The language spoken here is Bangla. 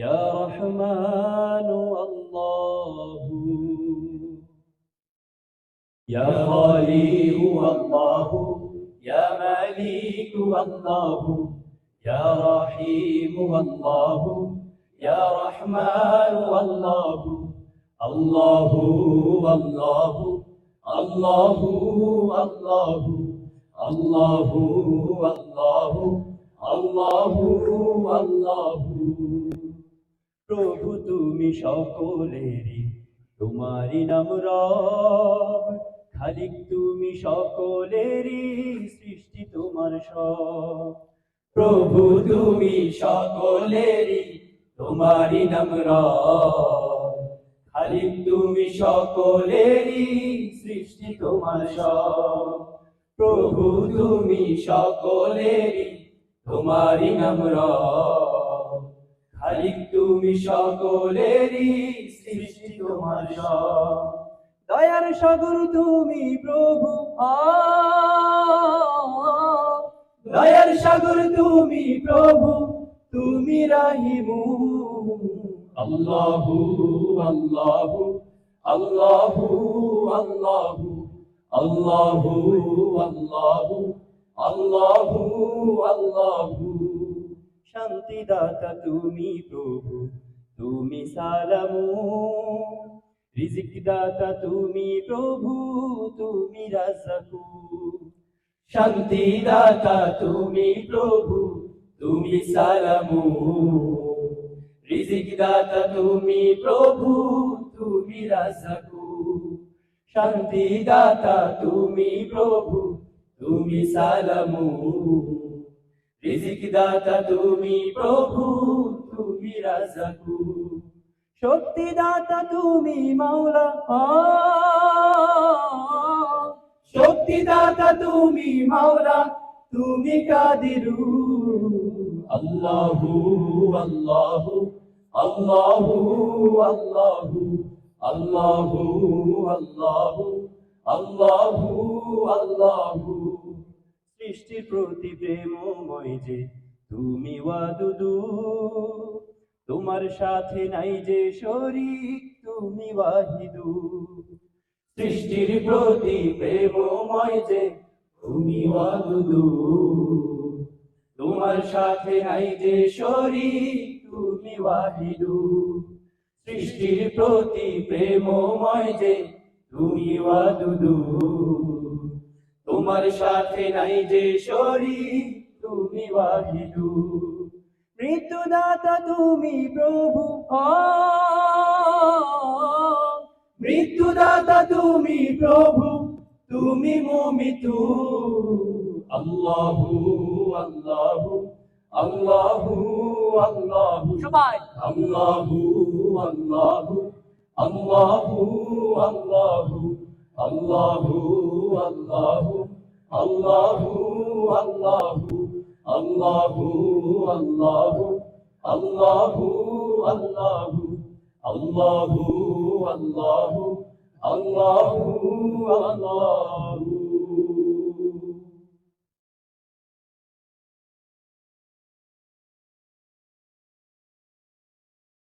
ইয়া রহমানু আল্লাহু, ইয়া খালিকু আল্লাহু, ইয়া মালিকু আল্লাহু, ইয়া রহিমু আল্লাহু, ইয়া রহমানু আল্লাহু, আল্লাহু আল্লাহু, আল্লাহু আল্লাহু, আল্লাহু আল্লাহু, আল্লাহু আল্লাহু। প্রভু তুমি সকলেরই, তোমারই নাম রব। খালিক তুমি সকলেরই, সৃষ্টি তোমার সব। প্রভু তুমি সকলেরই, তোমারই নাম রব। খালিক তুমি সকলেরই, সৃষ্টি তোমার সব। প্রভু তুমি সকলেরই, তোমারই নাম রব। খালিক তুমি সকলেরই, সৃষ্টি তোমার সব। দয়ার সাগর তুমি প্রভু, দয়ার সাগর তুমি প্রভু, তুমি রাহিমু। আল্লাহু আল্লাহু, আল্লাহু আল্লাহু, আল্লাহু আল্লাহু, আল্লাহু আল্লাহু। শান্তি দাতা তুমি প্রভু, তুমি সালামু। রিজিক দাতা তুমি প্রভু, তুমি রাজ্জাকু। শান্তি দাতা তুমি প্রভু, তুমি সালামু। রিজিক দাতা তুমি প্রভু, তুমি রাজ্জাকু। শান্তি দাতা তুমি প্রভু, তুমি সালামু। রিজিক দাতা তুমি প্রভু, তুমি রাজ্জাকু। শক্তি দাতা তুমি মাওলা, শক্তি দাতা তুমি মাওলা, তুমি কাদিরু। আল্লাহু আল্লাহু, আল্লাহু আল্লাহু, আল্লাহু আল্লাহু, আল্লাহু আল্লাহু। সৃষ্টির প্রতি প্রেমময় যে তুমি ওয়াদুদু, তোমার সাথে নাই যে শরীক, তুমি ওয়াহিদু। সৃষ্টির প্রতি প্রেমময় যে তুমি ওয়াদুদু, তোমার সাথে নাই যে শরীক, তুমি ওয়াহিদু। সৃষ্টির প্রতি প্রেমময় যে তুমি ওয়াদুদু, তোমার সাথে নাই যে শরীক, তুমি ওয়াহিদু। মৃত্যুদাতা তুমি প্রভু, মৃত্যুদাতা তুমি প্রভু, তুমি মুমিতু। আল্লাহু আল্লাহু, আল্লাহু আল্লাহু, সবাই আল্লাহু আল্লাহু, আল্লাহু আল্লাহু, আল্লাহু আল্লাহু, আল্লাহু আল্লাহু, আল্লাহু আল্লাহু, আল্লাহু আল্লাহু, আল্লাহু আল্লাহু, আল্লাহু আল্লাহু।